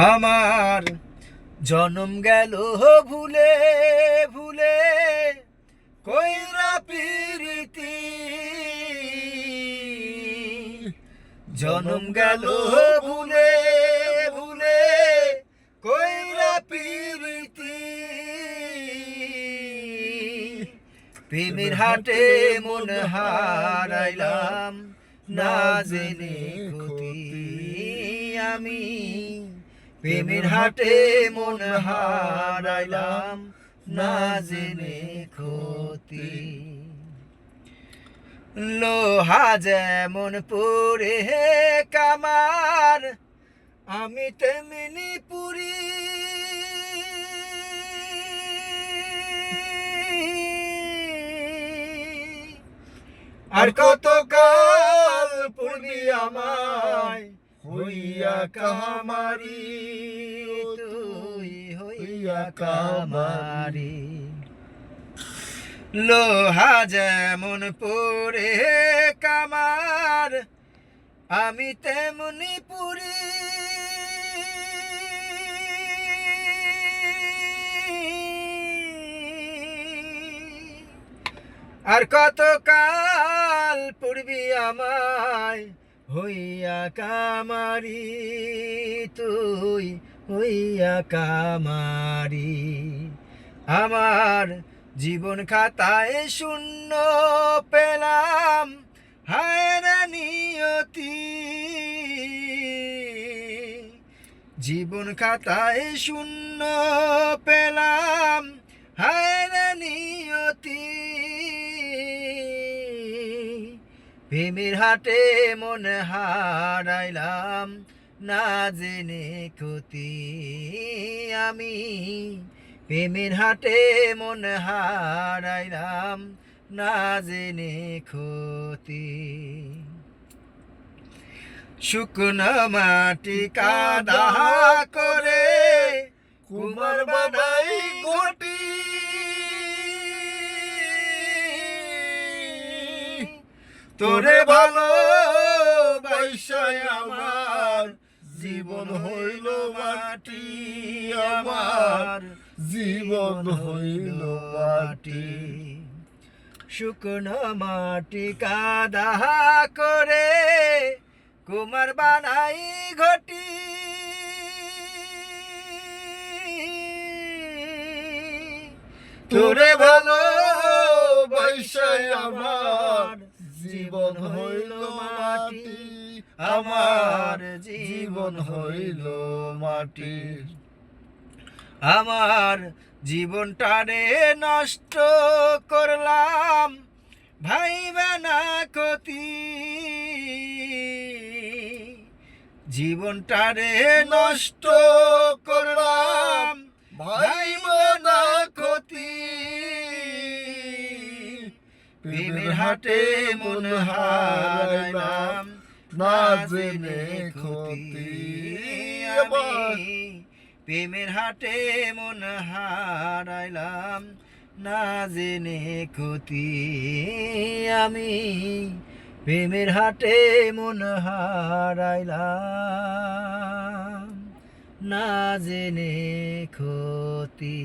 আমার জনম গেল ভুলে ভুলে কইরা প্রীতি, জনম গেল ভুলে ভুলে কইরা প্রীতি। প্রেমের হাটে মন হারাইলাম না জেনে ক্ষতি আমি, প্রেমের হাটে মন হারাইলাম না জেনে ক্ষতি। লোহা যেমন পরে কামার আমি তেমনি পুরি, আর কতকাল পূর্বি আমায় হইয়া কামারি, তুই হইয়া কামারি। লোহা যেমন পরে কামার আমি তেমনি পুরি, আর কতকাল পূর্বি আমায় হইয়া কামারি, তুই হইয়া কামারি। আমার জীবন খাতায় শূন্য পেলাম হায় রে নিয়তি, জীবন খাতায় শূন্য পেলাম হায় রে নিয়তি। প্রেমের হাটে মন হারাইলাম না জেনে ক্ষতি আমি, প্রেমের হাটে মন হারাইলাম না জেনে ক্ষতি। শুকনো মাটি কাদা করে কুমার বানাই ঘটি, তোরে ভালো বাইসায় আমার জীবন হইল মাটি, আমার জীবন হইল মাটি। শুকনো মাটি কাদা করে কুমার বানাই ঘটি, তোরে ভালো বাইসায় আমার জীবন হইল মাটি, আমার জীবন হইল মাটি। আমার জীবনটারে নষ্ট করলাম ভাইবা না ক্ষতি, জীবনটারে নষ্ট করলাম ভাইবা না ক্ষতি। প্রেমের হাটে মন হারাইলাম না জেনে ক্ষতি আমি, প্রেমের হাটে মন হারাইলাম না জেনে ক্ষতি আমি, প্রেমের হাটে মন হারাইলাম না জেনে ক্ষতি।